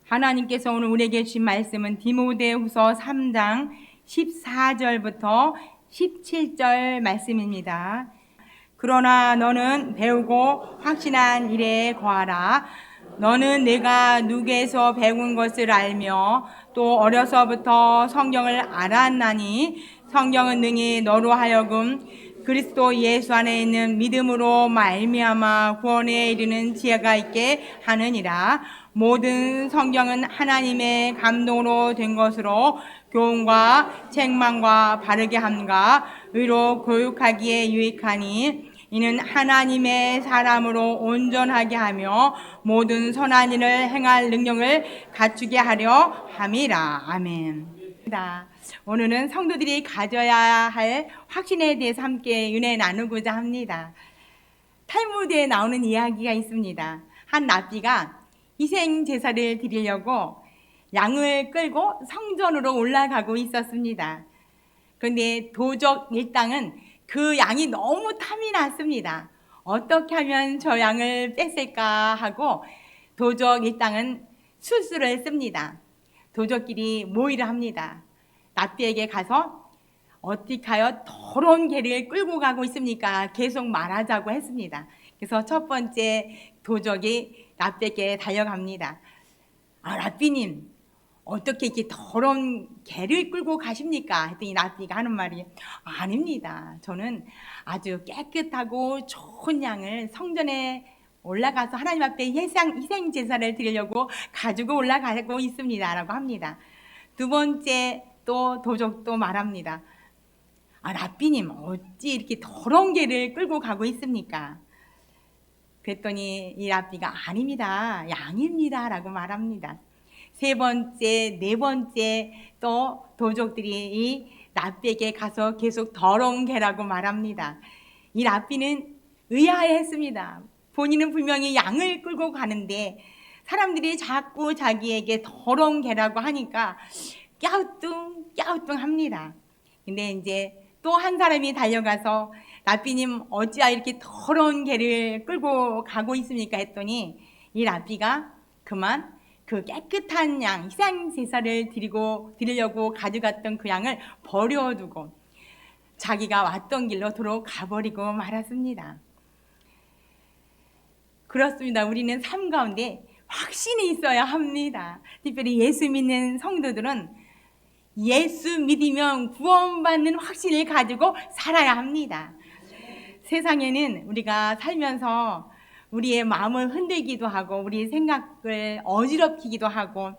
하나님께서 오늘 우리에게 주신 말씀은 디모데후서 3장 14절부터 17절 말씀입니다. 그러나 너는 배우고 확신한 일에 거하라. 너는 내가 누구에서 배운 것을 알며 또 어려서부터 성경을 알았나니 성경은 능히 너로 하여금 그리스도 예수 안에 있는 믿음으로 말미암아 구원에 이르는 지혜가 있게 하느니라. 모든 성경은 하나님의 감동으로 된 것으로 교훈과 책망과 바르게 함과 의로 교육하기에 유익하니 이는 하나님의 사람으로 온전하게 하며 모든 선한 일을 행할 능력을 갖추게 하려 함이라. 아멘. 오늘은 성도들이 가져야 할 확신에 대해서 함께 은혜 나누고자 합니다. 탈무드에 나오는 이야기가 있습니다. 한 랍비가 희생 제사를 드리려고 양을 끌고 성전으로 올라가고 있었습니다. 그런데 도적 일당은 그 양이 너무 탐이 났습니다. 어떻게 하면 저 양을 뺐을까 하고 도적 일당은 술수를 했습니다. 도적끼리 모의를 합니다. 랍비에게 가서 어떻게 하여 더러운 개를 끌고 가고 있습니까? 계속 말하자고 했습니다. 그래서 첫 번째 도적이 랍비에게 달려갑니다. 랍비님, 어떻게 이렇게 더러운 개를 끌고 가십니까? 했더니 랍비가 하는 말이 아닙니다. 저는 아주 깨끗하고 좋은 양을 성전에 올라가서 하나님 앞에 희생 제사를 드리려고 가지고 올라가고 있습니다. 라고 합니다. 두 번째 또 도적도 말합니다. 랍비님, 어찌 이렇게 더러운 개를 끌고 가고 있습니까? 그랬더니 이 랍비가 아닙니다. 양입니다. 라고 말합니다. 세 번째, 네 번째 또 도적들이 이 랍비에게 가서 계속 더러운 개라고 말합니다. 이 랍비는 의아해했습니다. 본인은 분명히 양을 끌고 가는데 사람들이 자꾸 자기에게 더러운 개라고 하니까 깨우뚱합니다. 근데 이제 또 한 사람이 달려가서 랍비님, 어찌하 이렇게 더러운 개를 끌고 가고 있습니까? 했더니 이 랍비가 그만 그 깨끗한 양, 희생 제사를 드리려고 가져갔던 그 양을 버려두고 자기가 왔던 길로 돌아가 버리고 말았습니다. 그렇습니다. 우리는 삶 가운데 확신이 있어야 합니다. 특별히 예수 믿는 성도들은 예수 믿으면 구원받는 확신을 가지고 살아야 합니다. 세상에는 우리가 살면서 우리의 마음을 흔들기도 하고 우리 생각을 어지럽히기도 하고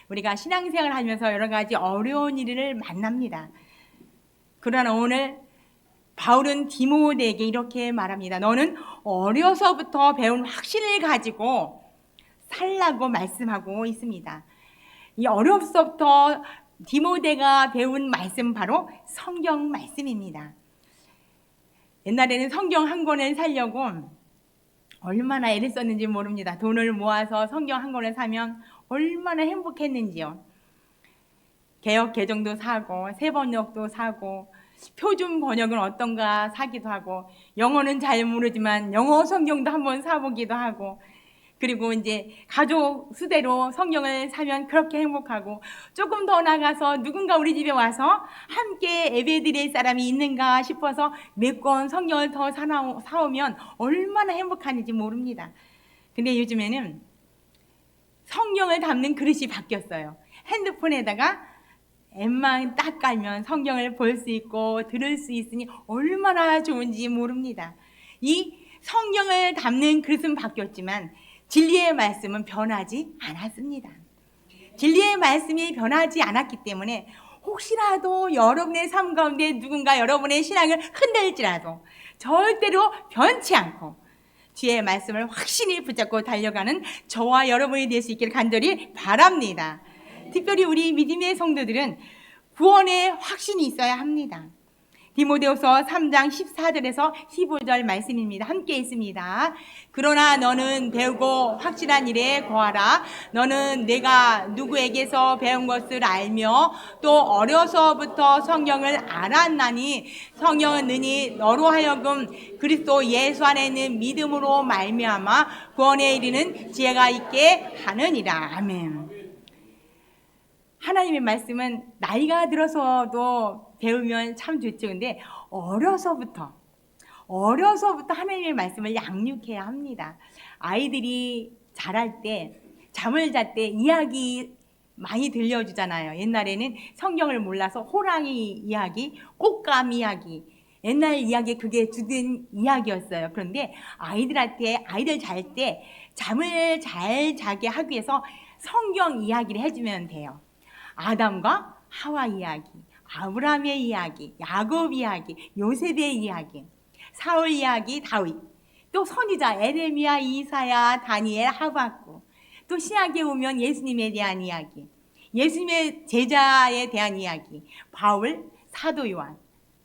우리가 신앙생활을 하면서 여러 가지 어려운 일을 만납니다. 그러나 오늘 바울은 디모데에게 이렇게 말합니다. 너는 어려서부터 배운 확신을 가지고 살라고 말씀하고 있습니다. 이 어려서부터 디모데가 배운 말씀 바로 성경 말씀입니다. 옛날에는 성경 한 권을 사려고 얼마나 애를 썼는지 모릅니다. 돈을 모아서 성경 한 권을 사면 얼마나 행복했는지요. 개역 개정도 사고 세번역도 사고 표준 번역은 어떤가 사기도 하고 영어는 잘 모르지만 영어 성경도 한번 사보기도 하고 그리고 이제 가족 수대로 성경을 사면 그렇게 행복하고 조금 더 나가서 누군가 우리 집에 와서 함께 예배드릴 사람이 있는가 싶어서 몇 권 성경을 더 사오면 얼마나 행복한지 모릅니다. 근데 요즘에는 성경을 담는 그릇이 바뀌었어요. 핸드폰에다가 앱만 딱 깔면 성경을 볼 수 있고 들을 수 있으니 얼마나 좋은지 모릅니다. 이 성경을 담는 그릇은 바뀌었지만 진리의 말씀은 변하지 않았습니다. 진리의 말씀이 변하지 않았기 때문에 혹시라도 여러분의 삶 가운데 누군가 여러분의 신앙을 흔들지라도 절대로 변치 않고 주의 말씀을 확신히 붙잡고 달려가는 저와 여러분이 될 수 있기를 간절히 바랍니다. 특별히 우리 믿음의 성도들은 구원의 확신이 있어야 합니다. 디모데후서 3장 14절에서 15절 말씀입니다. 함께 있습니다. 그러나 너는 배우고 확실한 일에 거하라. 너는 내가 누구에게서 배운 것을 알며 또 어려서부터 성경을 알았나니 성경은 능히 너로 하여금 그리스도 예수 안에 있는 믿음으로 말미암아 구원에 이르는 지혜가 있게 하느니라. 아멘. 하나님의 말씀은 나이가 들어서도 배우면 참 좋죠. 근데 어려서부터 하나님의 말씀을 양육해야 합니다. 아이들이 자랄 때, 잠을 잘 때 이야기 많이 들려주잖아요. 옛날에는 성경을 몰라서 호랑이 이야기, 꽃감 이야기, 옛날 이야기 그게 주된 이야기였어요. 그런데 아이들 잘 때 잠을 잘 자게 하기 위해서 성경 이야기를 해주면 돼요. 아담과 하와 이야기, 아브라함의 이야기, 야곱 이야기, 요셉의 이야기, 사울 이야기, 다윗, 또 선지자 에레미야, 이사야, 다니엘, 하박국, 또 신약에 오면 예수님에 대한 이야기, 예수님의 제자에 대한 이야기, 바울, 사도 요한.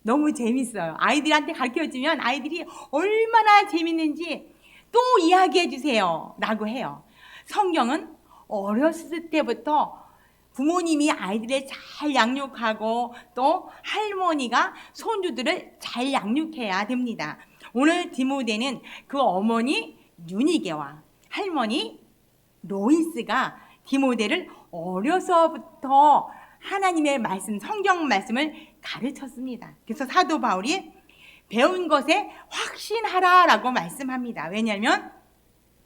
너무 재밌어요. 아이들한테 가르쳐주면 아이들이 얼마나 재밌는지 또 이야기해 주세요 라고 해요. 성경은 어렸을 때부터 부모님이 아이들을 잘 양육하고 또 할머니가 손주들을 잘 양육해야 됩니다. 오늘 디모데는 그 어머니 유니게와 할머니 로이스가 디모데를 어려서부터 하나님의 말씀, 성경 말씀을 가르쳤습니다. 그래서 사도 바울이 배운 것에 확신하라라고 말씀합니다. 왜냐하면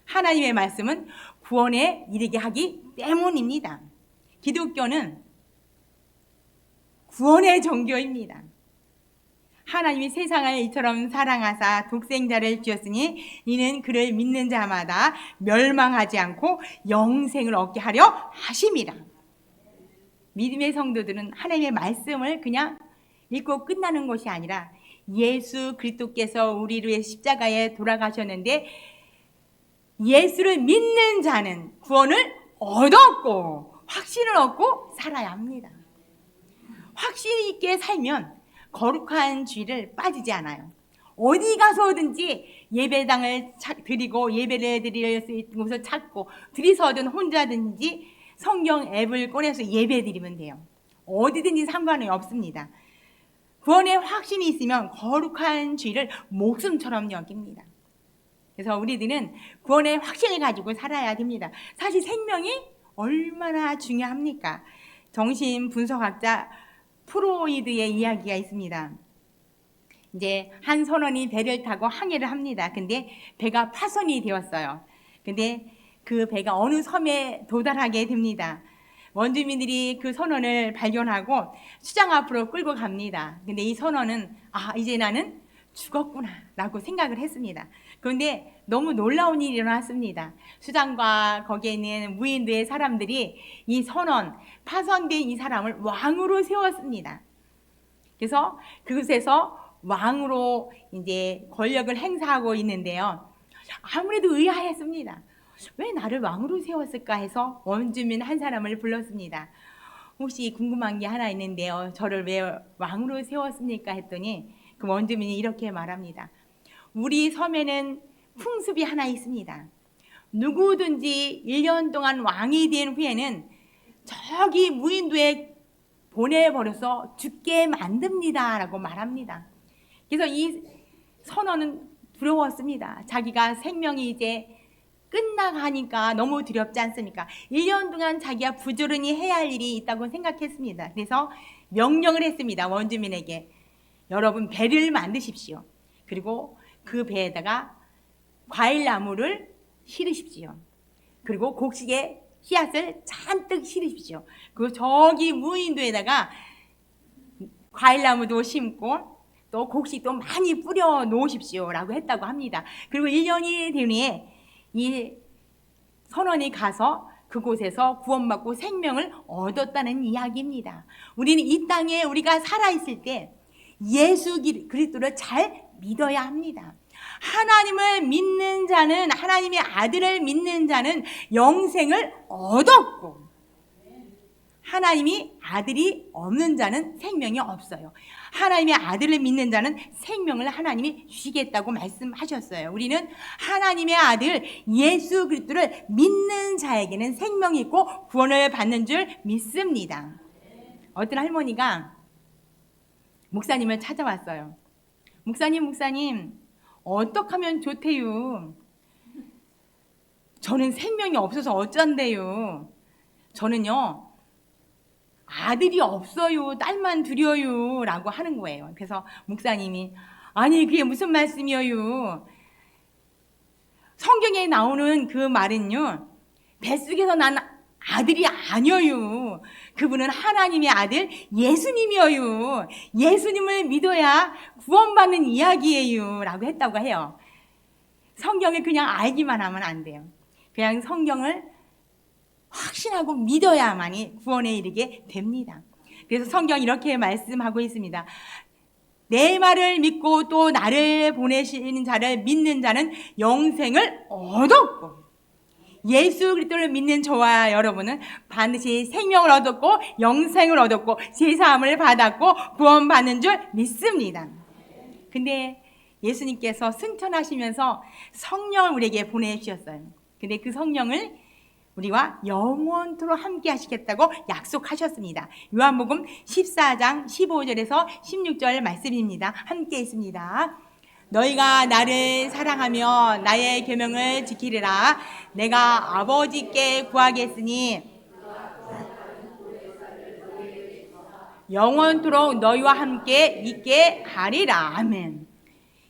하나님의 말씀은 구원에 이르게 하기 때문입니다. 기독교는 구원의 종교입니다. 하나님이 세상을 이처럼 사랑하사 독생자를 주었으니 이는 그를 믿는 자마다 멸망하지 않고 영생을 얻게 하려 하심이라. 믿음의 성도들은 하나님의 말씀을 그냥 읽고 끝나는 것이 아니라 예수 그리스도께서 우리를 위해 십자가에 돌아가셨는데 예수를 믿는 자는 구원을 얻었고 확신을 얻고 살아야 합니다. 확신 있게 살면 거룩한 죄를 빠지지 않아요. 어디 가서든지 예배당을 드리고 예배를 드릴 수 있는 곳을 찾고 둘이서든 혼자든지 성경 앱을 꺼내서 예배 드리면 돼요. 어디든지 상관이 없습니다. 구원의 확신이 있으면 거룩한 죄를 목숨처럼 여깁니다. 그래서 우리들은 구원의 확신을 가지고 살아야 됩니다. 사실 생명이 얼마나 중요합니까? 정신분석학자 프로이드의 이야기가 있습니다. 이제 한 선원이 배를 타고 항해를 합니다. 근데 배가 파손이 되었어요. 근데 그 배가 어느 섬에 도달하게 됩니다. 원주민들이 그 선원을 발견하고 수장 앞으로 끌고 갑니다. 근데 이 선원은 이제 나는 죽었구나 라고 생각을 했습니다. 그런데 너무 놀라운 일이 일어났습니다. 수장과 거기에 있는 무인도의 사람들이 이 선원, 파손된 이 사람을 왕으로 세웠습니다. 그래서 그곳에서 왕으로 이제 권력을 행사하고 있는데요. 아무래도 의아했습니다. 왜 나를 왕으로 세웠을까 해서 원주민 한 사람을 불렀습니다. 혹시 궁금한 게 하나 있는데요. 저를 왜 왕으로 세웠습니까? 했더니 그 원주민이 이렇게 말합니다. 우리 섬에는 풍습이 하나 있습니다. 누구든지 1년 동안 왕이 된 후에는 저기 무인도에 보내버려서 죽게 만듭니다 라고 말합니다. 그래서 이 선원은 두려웠습니다. 자기가 생명이 이제 끝나가니까 너무 두렵지 않습니까? 1년 동안 자기가 부지런히 해야 할 일이 있다고 생각했습니다. 그래서 명령을 했습니다. 원주민에게. 여러분 배를 만드십시오. 그리고 그 배에다가 과일나무를 실으십시오. 그리고 곡식의 씨앗을 잔뜩 실으십시오. 그리고 저기 무인도에다가 과일나무도 심고 또 곡식도 많이 뿌려 놓으십시오 라고 했다고 합니다. 그리고 1년이 된 후에 이 선원이 가서 그곳에서 구원받고 생명을 얻었다는 이야기입니다. 우리는 이 땅에 우리가 살아있을 때 예수 그리스도를 잘 믿어야 합니다. 하나님을 믿는 자는, 하나님의 아들을 믿는 자는 영생을 얻었고 하나님이 아들이 없는 자는 생명이 없어요. 하나님의 아들을 믿는 자는 생명을 하나님이 주시겠다고 말씀하셨어요. 우리는 하나님의 아들 예수 그리스도를 믿는 자에게는 생명이 있고 구원을 받는 줄 믿습니다. 어떤 할머니가 목사님을 찾아왔어요. 목사님 어떻게 하면 좋대요? 저는 생명이 없어서 어쩐대요? 저는요 아들이 없어요. 딸만 둘이요. 라고 하는 거예요. 그래서 목사님이 아니 그게 무슨 말씀이에요? 성경에 나오는 그 말은요, 뱃속에서 난 아들이 아니에요. 그분은 하나님의 아들 예수님이에요. 예수님을 믿어야 구원받는 이야기예요. 라고 했다고 해요. 성경을 그냥 알기만 하면 안 돼요. 그냥 성경을 확신하고 믿어야만이 구원에 이르게 됩니다. 그래서 성경이 이렇게 말씀하고 있습니다. 내 말을 믿고 또 나를 보내시는 자를 믿는 자는 영생을 얻었고, 예수 그리스도를 믿는 저와 여러분은 반드시 생명을 얻었고 영생을 얻었고 제사함을 받았고 구원받는 줄 믿습니다. 근데 예수님께서 승천하시면서 성령을 우리에게 보내주셨어요. 근데 그 성령을 우리와 영원토록 함께 하시겠다고 약속하셨습니다. 요한복음 14장 15절에서 16절 말씀입니다. 함께 있습니다. 너희가 나를 사랑하며 나의 계명을 지키리라. 내가 아버지께 구하겠으니 영원토록 너희와 함께 있게 하리라. 아멘.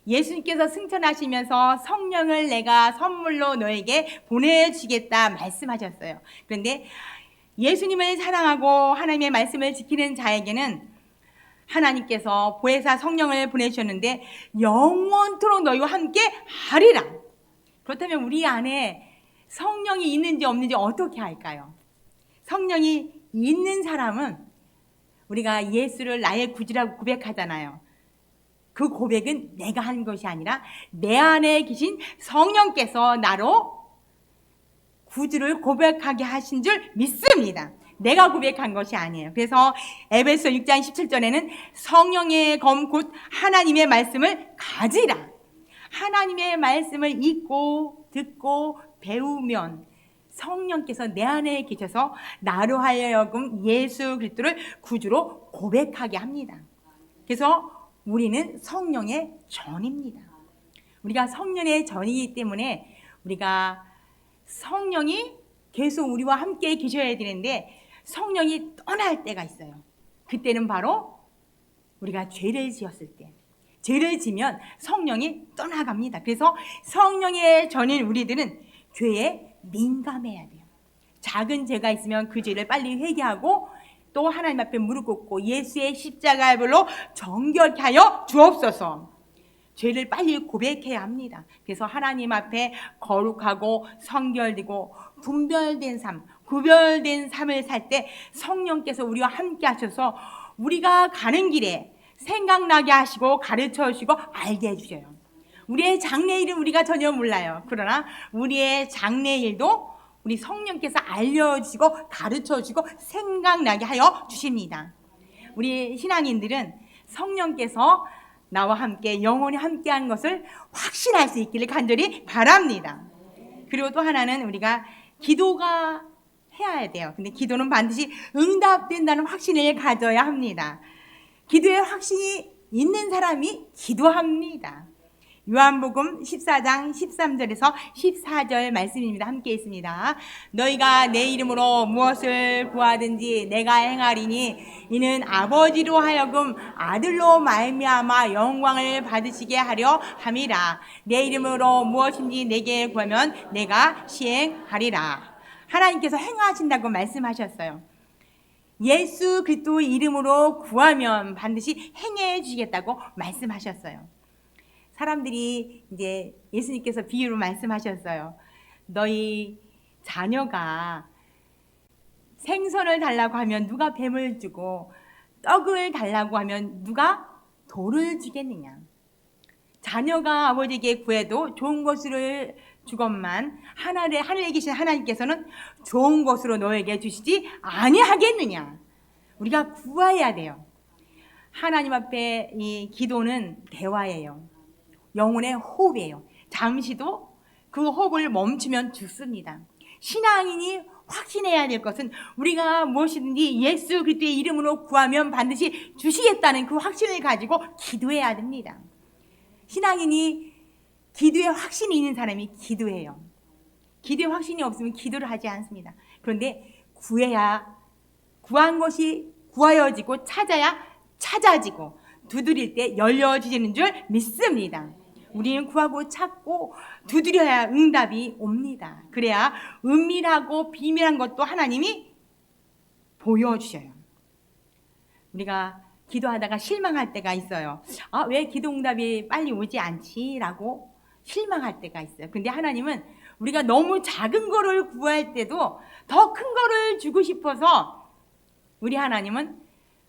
예수님께서 승천하시면서 성령을 내가 선물로 너에게 보내주겠다 말씀하셨어요. 그런데 예수님을 사랑하고 하나님의 말씀을 지키는 자에게는 하나님께서 보혜사 성령을 보내주셨는데 영원토록 너희와 함께 하리라. 그렇다면 우리 안에 성령이 있는지 없는지 어떻게 할까요? 성령이 있는 사람은 우리가 예수를 나의 구주라고 고백하잖아요. 그 고백은 내가 한 것이 아니라 내 안에 계신 성령께서 나로 구주를 고백하게 하신 줄 믿습니다. 내가 고백한 것이 아니에요. 그래서 에베소 6장 17절에는 성령의 검 곧 하나님의 말씀을 가지라. 하나님의 말씀을 읽고 듣고 배우면 성령께서 내 안에 계셔서 나로 하여금 예수 그리스도를 구주로 고백하게 합니다. 그래서 우리는 성령의 전입니다. 우리가 성령의 전이기 때문에 우리가 성령이 계속 우리와 함께 계셔야 되는데 성령이 떠날 때가 있어요. 그때는 바로 우리가 죄를 지었을 때, 죄를 지면 성령이 떠나갑니다. 그래서 성령의 전인 우리들은 죄에 민감해야 돼요. 작은 죄가 있으면 그 죄를 빨리 회개하고 또 하나님 앞에 무릎 꿇고 예수의 십자가의 불로 정결케 하여 주옵소서. 죄를 빨리 고백해야 합니다. 그래서 하나님 앞에 거룩하고 성결되고 분별된 삶, 구별된 삶을 살 때 성령께서 우리와 함께 하셔서 우리가 가는 길에 생각나게 하시고 가르쳐 주시고 알게 해주셔요. 우리의 장래일은 우리가 전혀 몰라요. 그러나 우리의 장래일도 우리 성령께서 알려주시고 가르쳐주시고 생각나게 하여 주십니다. 우리 신앙인들은 성령께서 나와 함께 영원히 함께한 것을 확신할 수 있기를 간절히 바랍니다. 그리고 또 하나는 우리가 기도가 해야 돼요. 근데 기도는 반드시 응답된다는 확신을 가져야 합니다. 기도에 확신이 있는 사람이 기도합니다. 요한복음 14장 13절에서 14절 말씀입니다. 함께 있습니다. 너희가 내 이름으로 무엇을 구하든지 내가 행하리니 이는 아버지로 하여금 아들로 말미암아 영광을 받으시게 하려 함이라. 내 이름으로 무엇인지 내게 구하면 내가 시행하리라. 하나님께서 행하신다고 말씀하셨어요. 예수 그리스도의 이름으로 구하면 반드시 행해 주시겠다고 말씀하셨어요. 사람들이 이제 예수님께서 비유로 말씀하셨어요. 너희 자녀가 생선을 달라고 하면 누가 뱀을 주고 떡을 달라고 하면 누가 돌을 주겠느냐. 자녀가 아버지에게 구해도 좋은 것을 주건만 하늘에 계신 하나님께서는 좋은 것으로 너에게 주시지 아니하겠느냐. 우리가 구해야 돼요. 하나님 앞에 이 기도는 대화예요. 영혼의 호흡이에요. 잠시도 그 호흡을 멈추면 죽습니다. 신앙인이 확신해야 될 것은 우리가 무엇이든지 예수 그리스도의 이름으로 구하면 반드시 주시겠다는 그 확신을 가지고 기도해야 됩니다. 신앙인이 기도에 확신이 있는 사람이 기도해요. 기도에 확신이 없으면 기도를 하지 않습니다. 그런데 구해야 구한 것이 구하여지고 찾아야 찾아지고 두드릴 때 열려지는 줄 믿습니다. 우리는 구하고 찾고 두드려야 응답이 옵니다. 그래야 은밀하고 비밀한 것도 하나님이 보여주셔요. 우리가 기도하다가 실망할 때가 있어요. 왜 기도 응답이 빨리 오지 않지? 라고 실망할 때가 있어요. 근데 하나님은 우리가 너무 작은 거를 구할 때도 더 큰 거를 주고 싶어서 우리 하나님은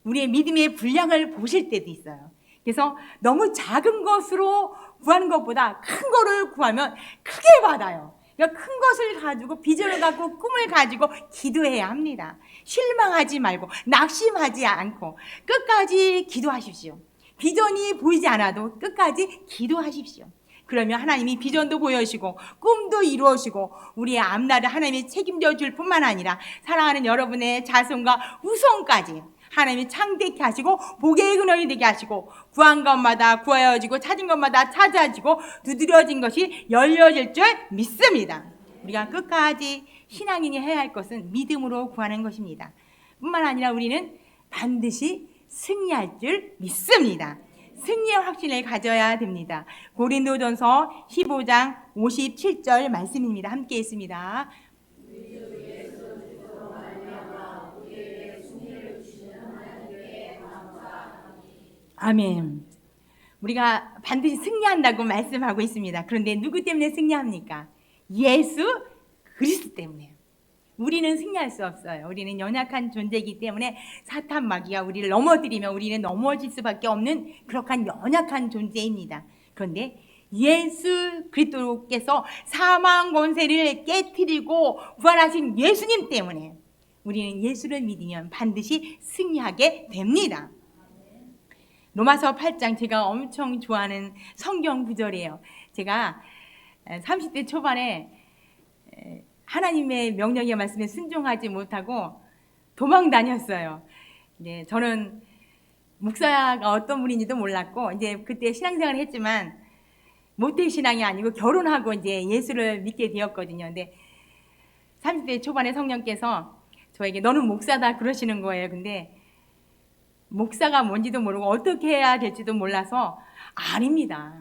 우리의 믿음의 분량을 보실 때도 있어요. 그래서 너무 작은 것으로 구하는 것보다 큰 거를 구하면 크게 받아요. 그러니까 큰 것을 가지고 비전을 갖고 꿈을 가지고 기도해야 합니다. 실망하지 말고 낙심하지 않고 끝까지 기도하십시오. 비전이 보이지 않아도 끝까지 기도하십시오. 그러면 하나님이 비전도 보여주시고 꿈도 이루어지고 우리의 앞날을 하나님이 책임져 줄 뿐만 아니라 사랑하는 여러분의 자손과 후손까지 하나님이 창대케 하시고 복의 근원이 되게 하시고 구한 것마다 구하여지고 찾은 것마다 찾아지고 두드려진 것이 열려질 줄 믿습니다. 우리가 끝까지 신앙인이 해야 할 것은 믿음으로 구하는 것입니다. 뿐만 아니라 우리는 반드시 승리할 줄 믿습니다. 승리의 확신을 가져야 됩니다. 고린도전서 15장 57절 말씀입니다. 함께 있습니다. 아멘. 우리가 반드시 승리한다고 말씀하고 있습니다. 그런데 누구 때문에 승리합니까? 예수 그리스도 때문에. 우리는 승리할 수 없어요. 우리는 연약한 존재이기 때문에 사탄 마귀가 우리를 넘어뜨리면 우리는 넘어질 수밖에 없는 그렇게 연약한 존재입니다. 그런데 예수 그리스도께서 사망 권세를 깨뜨리고 부활하신 예수님 때문에 우리는 예수를 믿으면 반드시 승리하게 됩니다. 로마서 8장 제가 엄청 좋아하는 성경 구절이에요. 제가 30대 초반에 하나님의 명령의 말씀에 순종하지 못하고 도망 다녔어요. 이제 저는 목사가 어떤 분인지도 몰랐고 이제 그때 신앙생활을 했지만 모태 신앙이 아니고 결혼하고 이제 예수를 믿게 되었거든요. 근데 30대 초반에 성령께서 저에게 너는 목사다 그러시는 거예요. 근데 목사가 뭔지도 모르고 어떻게 해야 될지도 몰라서 아닙니다.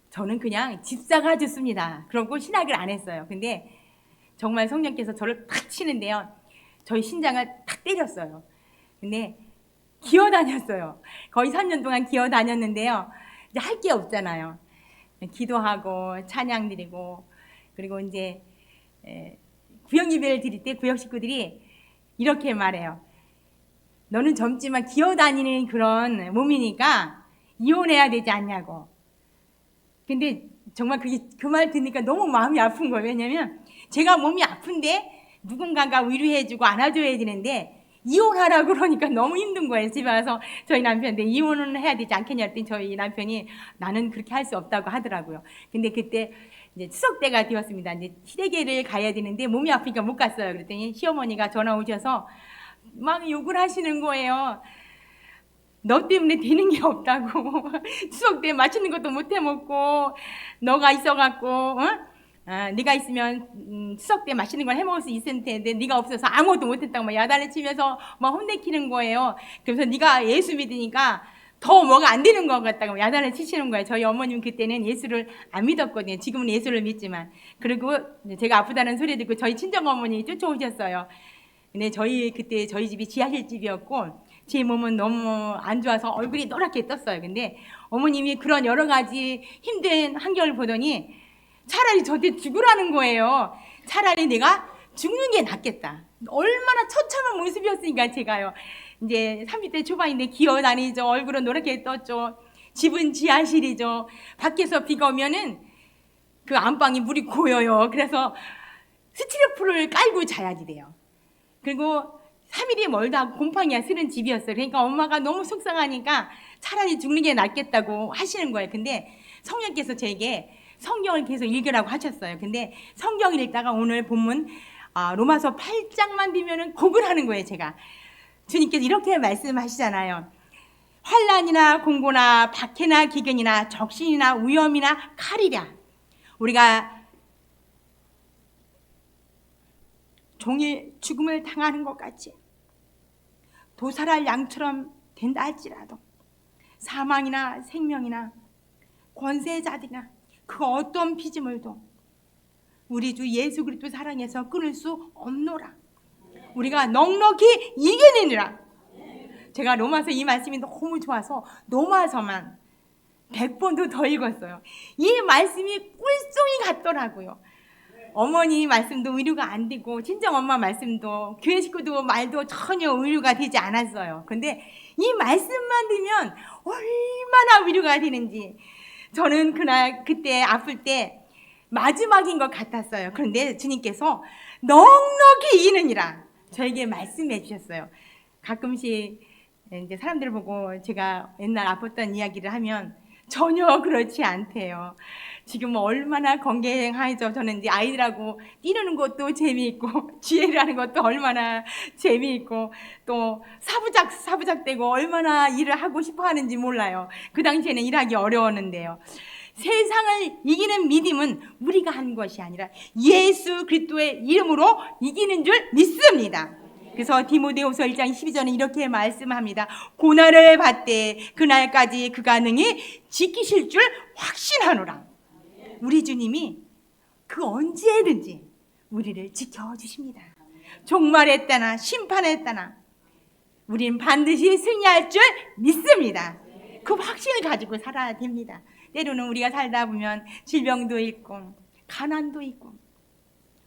저는 그냥 집사가 좋습니다. 그러고 신학을 안 했어요. 근데 정말 성령께서 저를 탁 치는데요. 저희 신장을 탁 때렸어요. 근데 기어다녔어요. 거의 3년 동안 기어다녔는데요. 이제 할 게 없잖아요. 기도하고 찬양 드리고 그리고 이제 구역 예배를 드릴 때 구역 식구들이 이렇게 말해요. 너는 젊지만 기어다니는 그런 몸이니까 이혼해야 되지 않냐고. 근데 정말 그 말 듣니까 너무 마음이 아픈 거예요. 왜냐면 제가 몸이 아픈데 누군가가 위로해주고 안아줘야 되는데 이혼하라고 그러니까 너무 힘든 거예요. 집에 와서 저희 남편한테 이혼은 해야 되지 않겠냐 했더니 저희 남편이 나는 그렇게 할 수 없다고 하더라고요. 근데 그때 이제 추석 때가 되었습니다. 이제 시댁에를 가야 되는데 몸이 아프니까 못 갔어요. 그랬더니 시어머니가 전화 오셔서 막 욕을 하시는 거예요. 너 때문에 되는 게 없다고. 추석 때 맛있는 것도 못 해 먹고 너가 있어갖고 네가 있으면 추석 때 맛있는 걸 해 먹을 수 있을 텐데 네가 없어서 아무것도 못했다고 막 야단을 치면서 막 혼내키는 거예요. 그래서 네가 예수 믿으니까 더 뭐가 안 되는 것 같다고 야단을 치시는 거예요. 저희 어머님 그때는 예수를 안 믿었거든요. 지금은 예수를 믿지만. 그리고 제가 아프다는 소리 듣고 저희 친정 어머니 쫓아오셨어요. 근데 그때 저희 집이 지하실 집이었고 제 몸은 너무 안 좋아서 얼굴이 노랗게 떴어요. 근데 어머님이 그런 여러 가지 힘든 환경을 보더니 차라리 저한테 죽으라는 거예요. 차라리 내가 죽는 게 낫겠다. 얼마나 처참한 모습이었으니까 제가요. 이제 30대 초반인데 기어다니죠. 얼굴은 노랗게 떴죠. 집은 지하실이죠. 밖에서 비가 오면은 그 안방이 물이 고여요. 그래서 스티로폼을 깔고 자야지 돼요. 그리고 3일이 멀다 곰팡이가 쓰는 집이었어요. 그러니까 엄마가 너무 속상하니까 차라리 죽는 게 낫겠다고 하시는 거예요. 근데 성령께서 저에게 성경을 계속 읽으라고 하셨어요. 근데 성경을 읽다가 오늘 본문 로마서 8장만 되면은 곡을 하는 거예요. 제가 주님께서 이렇게 말씀하시잖아요. 환난이나 공고나 박해나 기근이나 적신이나 위험이나 칼이랴. 우리가 종일 죽음을 당하는 것 같이 도살할 양처럼 된다 할지라도 사망이나 생명이나 권세자들이나 그 어떤 피조물도 우리 주 예수 그리스도 사랑해서 끊을 수 없노라. 우리가 넉넉히 이기느니라. 제가 로마서 이 말씀이 너무 좋아서 로마서만 100번도 더 읽었어요. 이 말씀이 꿀송이 같더라고요. 어머니 말씀도 의류가 안 되고 친정 엄마 말씀도 교회 식구도 말도 전혀 의류가 되지 않았어요. 근데 이 말씀만 들으면 얼마나 위로가 되는지. 저는 그때 아플 때 마지막인 것 같았어요. 그런데 주님께서 넉넉히 이기느니라 저에게 말씀해 주셨어요. 가끔씩 이제 사람들 보고 제가 옛날 아팠던 이야기를 하면 전혀 그렇지 않대요. 지금 얼마나 건강하죠. 저는 이제 아이들하고 뛰는 것도 재미있고 지혜를 하는 것도 얼마나 재미있고 또 사부작되고 얼마나 일을 하고 싶어 하는지 몰라요. 그 당시에는 일하기 어려웠는데요. 세상을 이기는 믿음은 우리가 한 것이 아니라 예수 그리스도의 이름으로 이기는 줄 믿습니다. 그래서 디모데후서 1장 12절은 이렇게 말씀합니다. 고난을 받되 그날까지 그가 능히 지키실 줄 확신하노라. 우리 주님이 그 언제든지 우리를 지켜주십니다. 종말에 따나 심판에 따나 우리는 반드시 승리할 줄 믿습니다. 그 확신을 가지고 살아야 됩니다. 때로는 우리가 살다 보면 질병도 있고 가난도 있고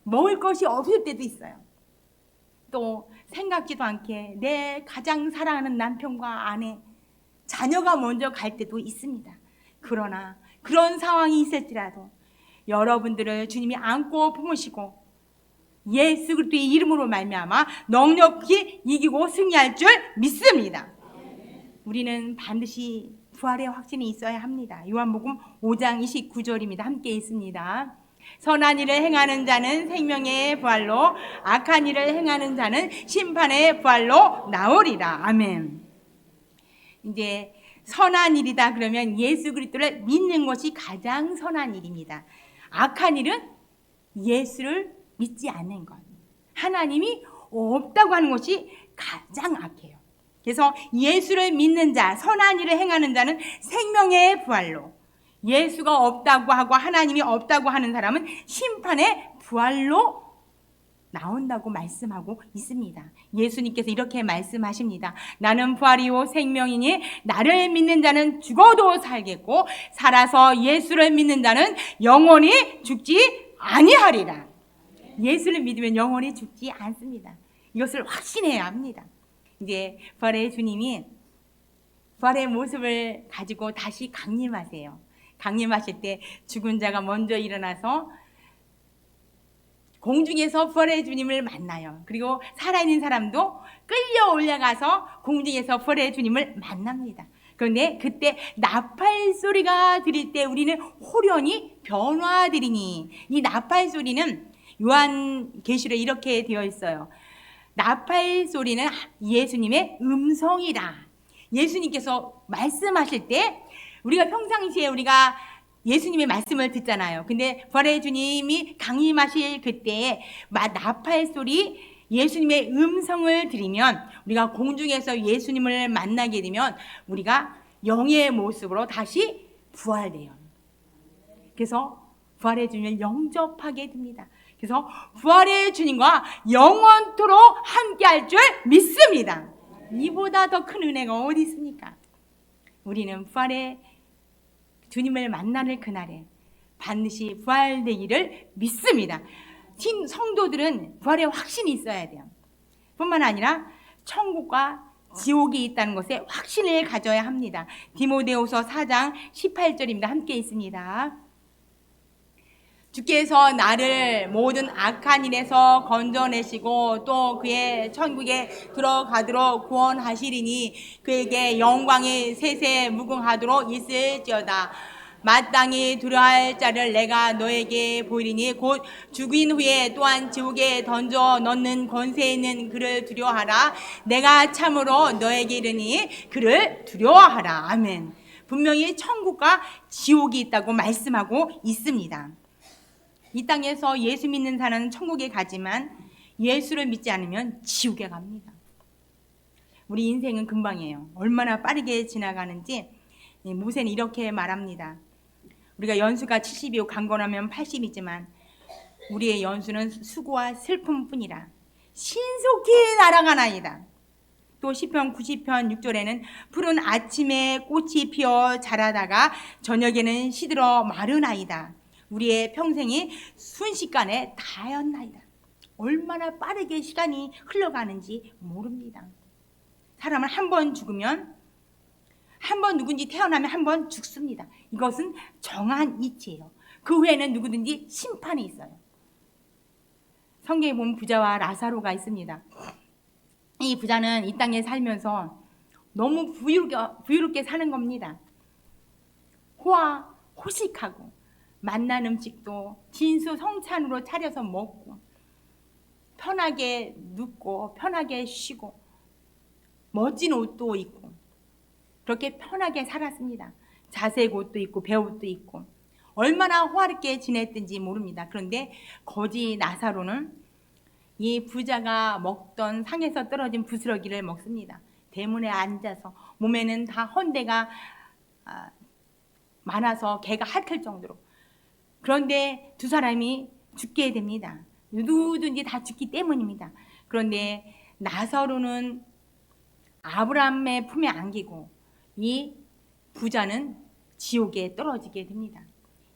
먹을 것이 없을 때도 있어요. 또 생각지도 않게 내 가장 사랑하는 남편과 아내, 자녀가 먼저 갈 때도 있습니다. 그러나 그런 상황이 있을지라도 여러분들을 주님이 안고 품으시고 예수 그리스도의 이름으로 말미암아 넉넉히 이기고 승리할 줄 믿습니다. 우리는 반드시 부활의 확신이 있어야 합니다. 요한복음 5장 29절입니다. 함께 있습니다. 선한 일을 행하는 자는 생명의 부활로 악한 일을 행하는 자는 심판의 부활로 나오리라. 아멘. 이제 선한 일이다 그러면 예수 그리스도를 믿는 것이 가장 선한 일입니다. 악한 일은 예수를 믿지 않는 것, 하나님이 없다고 하는 것이 가장 악해요. 그래서 예수를 믿는 자, 선한 일을 행하는 자는 생명의 부활로, 예수가 없다고 하고 하나님이 없다고 하는 사람은 심판의 부활로 나온다고 말씀하고 있습니다. 예수님께서 이렇게 말씀하십니다. 나는 부활이요 생명이니 나를 믿는 자는 죽어도 살겠고 살아서 예수를 믿는 자는 영원히 죽지 아니하리라. 예수를 믿으면 영원히 죽지 않습니다. 이것을 확신해야 합니다. 이제 부활의 주님이 부활의 모습을 가지고 다시 강림하세요. 강림하실 때 죽은 자가 먼저 일어나서 공중에서 부활의 주님을 만나요. 그리고 살아있는 사람도 끌려 올라가서 공중에서 부활의 주님을 만납니다. 그런데 그때 나팔 소리가 들릴 때 우리는 호련히 변화되리니, 이 나팔 소리는 요한계시록에 이렇게 되어 있어요. 나팔 소리는 예수님의 음성이라. 예수님께서 말씀하실 때 우리가 평상시에 우리가 예수님의 말씀을 듣잖아요. 근데 부활의 주님이 강림하실 그때 나팔 소리, 예수님의 음성을 들으면 우리가 공중에서 예수님을 만나게 되면 우리가 영의 모습으로 다시 부활돼요. 그래서 부활의 주님을 영접하게 됩니다. 그래서 부활의 주님과 영원토록 함께할 줄 믿습니다. 이보다 더 큰 은혜가 어디 있습니까? 우리는 부활의 주님을 만나는 그날에 반드시 부활되기를 믿습니다. 성도들은 부활의 확신이 있어야 돼요. 뿐만 아니라 천국과 지옥이 있다는 것에 확신을 가져야 합니다. 디모데후서 4장 18절입니다. 함께 있습니다. 주께서 나를 모든 악한 일에서 건져내시고 또 그의 천국에 들어가도록 구원하시리니 그에게 영광이 세세 무궁하도록 있을지어다. 마땅히 두려워할 자를 내가 너에게 보이리니 곧 죽인 후에 또한 지옥에 던져 넣는 권세 있는 그를 두려워하라. 내가 참으로 너에게 이르니 그를 두려워하라. 아멘. 분명히 천국과 지옥이 있다고 말씀하고 있습니다. 이 땅에서 예수 믿는 사람은 천국에 가지만 예수를 믿지 않으면 지옥에 갑니다. 우리 인생은 금방이에요. 얼마나 빠르게 지나가는지 모세는 이렇게 말합니다. 우리가 연수가 70이고 강건하면 80이지만 우리의 연수는 수고와 슬픔뿐이라 신속히 날아가나이다. 또 시편 90편 6절에는 푸른 아침에 꽃이 피어 자라다가 저녁에는 시들어 마르나이다. 우리의 평생이 순식간에 다였나이다. 얼마나 빠르게 시간이 흘러가는지 모릅니다. 사람은 한 번 죽으면, 한 번 누군지 태어나면 한 번 죽습니다. 이것은 정한 이치예요. 그 후에는 누구든지 심판이 있어요. 성경에 보면 부자와 라사로가 있습니다. 이 부자는 이 땅에 살면서 너무 부유롭게 사는 겁니다. 호식하고 맛난 음식도 진수성찬으로 차려서 먹고 편하게 눕고 편하게 쉬고 멋진 옷도 입고 그렇게 편하게 살았습니다. 자색 옷도 입고 배옷도 입고 얼마나 호화롭게 지냈든지 모릅니다. 그런데 거지 나사로는 이 부자가 먹던 상에서 떨어진 부스러기를 먹습니다. 대문에 앉아서 몸에는 다 헌대가 많아서 개가 핥을 정도로. 그런데 두 사람이 죽게 됩니다. 누구든지 다 죽기 때문입니다. 그런데 나사로는 아브라함의 품에 안기고 이 부자는 지옥에 떨어지게 됩니다.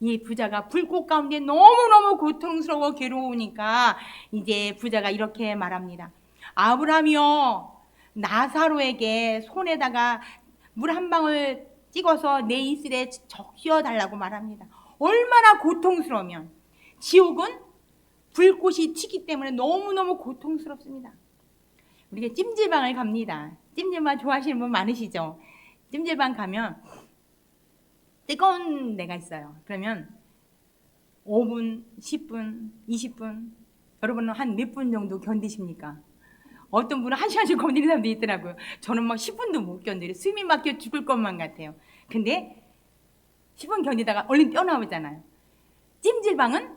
이 부자가 불꽃 가운데 너무너무 고통스러워 괴로우니까 이제 부자가 이렇게 말합니다. 아브라함이여, 나사로에게 손에다가 물 한 방울 찍어서 내 이슬에 적셔달라고 말합니다. 얼마나 고통스러우면. 지옥은 불꽃이 튀기 때문에 너무너무 고통스럽습니다. 우리가 찜질방을 갑니다. 찜질방 좋아하시는 분 많으시죠? 찜질방 가면 뜨거운 데가 있어요. 그러면 5분, 10분, 20분, 여러분은 한 몇 분 정도 견디십니까? 어떤 분은 1시간씩 견디는 사람도 있더라고요. 저는 막 10분도 못 견뎌요. 숨이 막혀 죽을 것만 같아요. 근데 10분 견디다가 얼른 뛰어나오잖아요. 찜질방은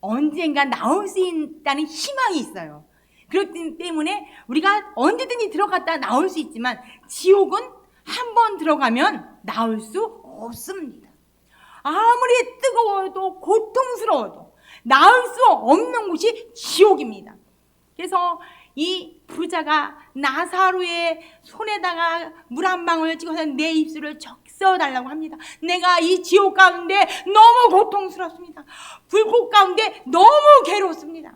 언젠가 나올 수 있다는 희망이 있어요. 그렇기 때문에 우리가 언제든지 들어갔다 나올 수 있지만 지옥은 한 번 들어가면 나올 수 없습니다. 아무리 뜨거워도 고통스러워도 나올 수 없는 곳이 지옥입니다. 그래서 이 부자가 나사로의 손에다가 물 한 방울 찍어서 내 입술을 적셔달라고 합니다. 내가 이 지옥 가운데 너무 고통스럽습니다. 불꽃 가운데 너무 괴롭습니다.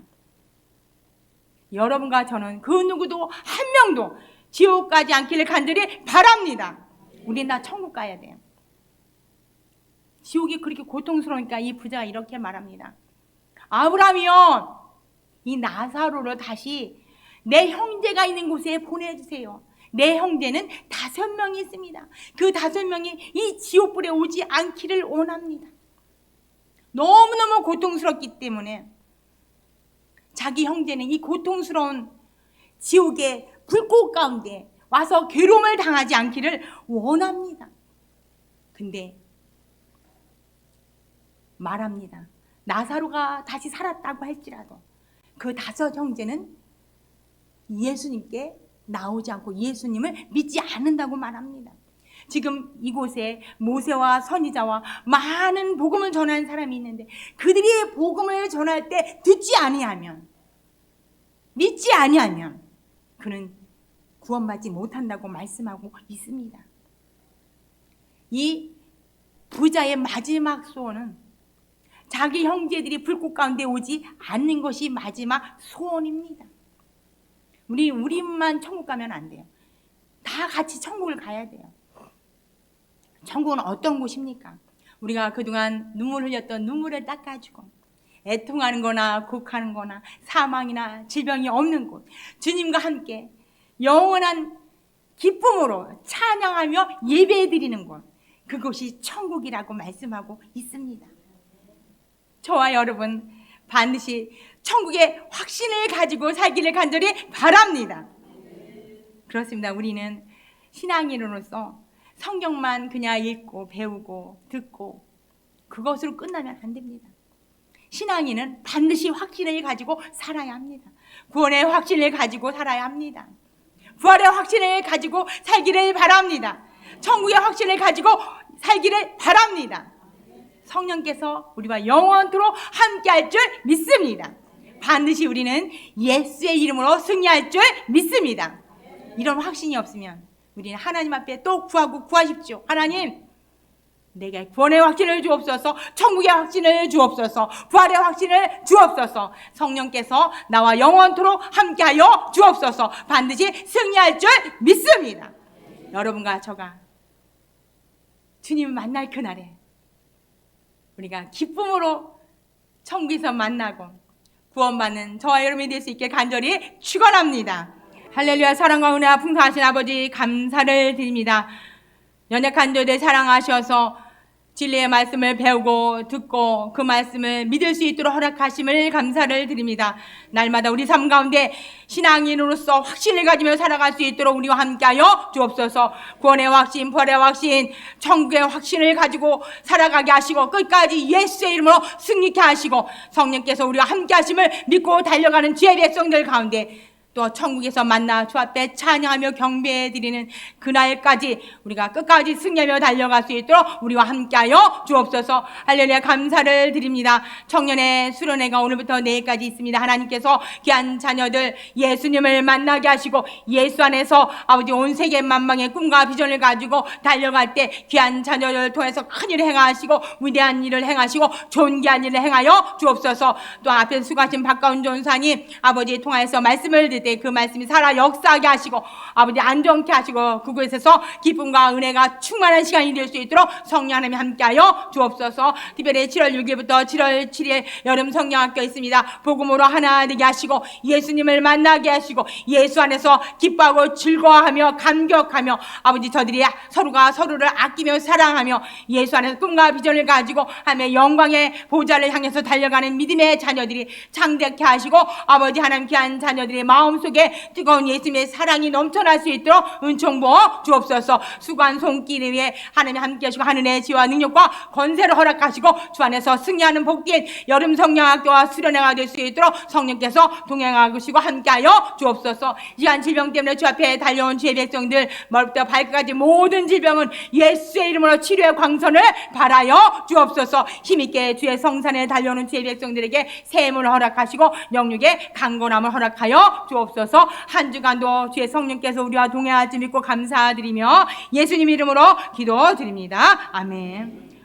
여러분과 저는 그 누구도 한 명도 지옥 가지 않기를 간절히 바랍니다. 우리는 다 천국 가야 돼요. 지옥이 그렇게 고통스러우니까 이 부자가 이렇게 말합니다. 아브라함이여, 이 나사로를 다시 내 형제가 있는 곳에 보내주세요. 내 형제는 5명이 있습니다. 그 5명이 이 지옥불에 오지 않기를 원합니다. 너무너무 고통스럽기 때문에 자기 형제는 이 고통스러운 지옥의 불꽃 가운데 와서 괴로움을 당하지 않기를 원합니다. 근데 말합니다. 나사로가 다시 살았다고 할지라도 그 5 형제는 예수님께 나오지 않고 예수님을 믿지 않는다고 말합니다. 지금 이곳에 모세와 선지자와 많은 복음을 전하는 사람이 있는데 그들이 복음을 전할 때 듣지 아니하면, 믿지 아니하면 그는 구원받지 못한다고 말씀하고 있습니다. 이 부자의 마지막 소원은 자기 형제들이 불꽃 가운데 오지 않는 것이 마지막 소원입니다. 우리만 천국 가면 안 돼요. 다 같이 천국을 가야 돼요. 천국은 어떤 곳입니까? 우리가 그동안 눈물 흘렸던 눈물을 닦아주고 애통하는 거나 곡하는 거나 사망이나 질병이 없는 곳, 주님과 함께 영원한 기쁨으로 찬양하며 예배드리는 곳, 그곳이 천국이라고 말씀하고 있습니다. 저와 여러분 반드시 천국의 확신을 가지고 살기를 간절히 바랍니다. 그렇습니다. 우리는 신앙인으로서 성경만 그냥 읽고 배우고 듣고 그것으로 끝나면 안 됩니다. 신앙인은 반드시 확신을 가지고 살아야 합니다. 구원의 확신을 가지고 살아야 합니다. 부활의 확신을 가지고 살기를 바랍니다. 천국의 확신을 가지고 살기를 바랍니다. 성령께서 우리와 영원토록 함께할 줄 믿습니다. 반드시 우리는 예수의 이름으로 승리할 줄 믿습니다. 이런 확신이 없으면 우리는 하나님 앞에 또 구하십시오. 하나님, 내게 구원의 확신을 주옵소서, 천국의 확신을 주옵소서, 부활의 확신을 주옵소서. 성령께서 나와 영원토록 함께하여 주옵소서. 반드시 승리할 줄 믿습니다. 여러분과 저가 주님을 만날 그날에 우리가 기쁨으로 천국에서 만나고 구원받는 저와 여러분이 될 수 있게 간절히 축원합니다. 할렐루야. 사랑과 은혜와 풍성하신 아버지 감사를 드립니다. 연약한 저희들 사랑하셔서 진리의 말씀을 배우고 듣고 그 말씀을 믿을 수 있도록 허락하심을 감사를 드립니다. 날마다 우리 삶 가운데 신앙인으로서 확신을 가지며 살아갈 수 있도록 우리와 함께하여 주옵소서. 구원의 확신, 부활의 확신, 천국의 확신을 가지고 살아가게 하시고 끝까지 예수의 이름으로 승리케 하시고 성령께서 우리와 함께 하심을 믿고 달려가는 주의 백성들 가운데 또 천국에서 만나 주 앞에 찬양하며 경배해드리는 그날까지 우리가 끝까지 승리하며 달려갈 수 있도록 우리와 함께하여 주옵소서. 할렐루야. 감사를 드립니다. 청년의 수련회가 오늘부터 내일까지 있습니다. 하나님께서 귀한 자녀들 예수님을 만나게 하시고 예수 안에서 아버지 온 세계 만방의 꿈과 비전을 가지고 달려갈 때 귀한 자녀들을 통해서 큰 일을 행하시고 위대한 일을 행하시고 존귀한 일을 행하여 주옵소서. 또 앞에 수고하신 박가운 전사님 아버지 통하여서 말씀을 듣 그 말씀이 살아 역사하게 하시고 아버지 안정케 하시고 그곳에서 기쁨과 은혜가 충만한 시간이 될 수 있도록 성령 하나님이 함께하여 주옵소서. 특별히 7월 6일부터 7월 7일 여름 성령학교 있습니다. 복음으로 하나 되게 하시고 예수님을 만나게 하시고 예수 안에서 기뻐하고 즐거워하며 감격하며 아버지 저들이 서로가 서로를 아끼며 사랑하며 예수 안에서 꿈과 비전을 가지고 하며 영광의 보좌를 향해서 달려가는 믿음의 자녀들이 창대케 하시고 아버지 하나님 귀한 자녀들의 마음 속에 뜨거운 예수님의 사랑이 넘쳐날 수 있도록 은총 부어 주옵소서. 수고한 손길 위에 하나님 함께 하시고 하늘의 지혜와 능력과 권세를 허락하시고 주 안에서 승리하는 복된 여름 성령학교와 수련회가 될 수 있도록 성령께서 동행하시고 함께하여 주옵소서. 이한 질병 때문에 주 앞에 달려온 주의 백성들 머리부터 발끝까지 모든 질병은 예수의 이름으로 치료의 광선을 발하여 주옵소서. 힘있게 주의 성산에 달려오는 주의 백성들에게 샘을 허락하시고 영육의 강건함을 허락하여 주옵소서. 한 주간도 주의 성령께서 우리와 동행하지 믿고 감사드리며 예수님 이름으로 기도드립니다. 아멘.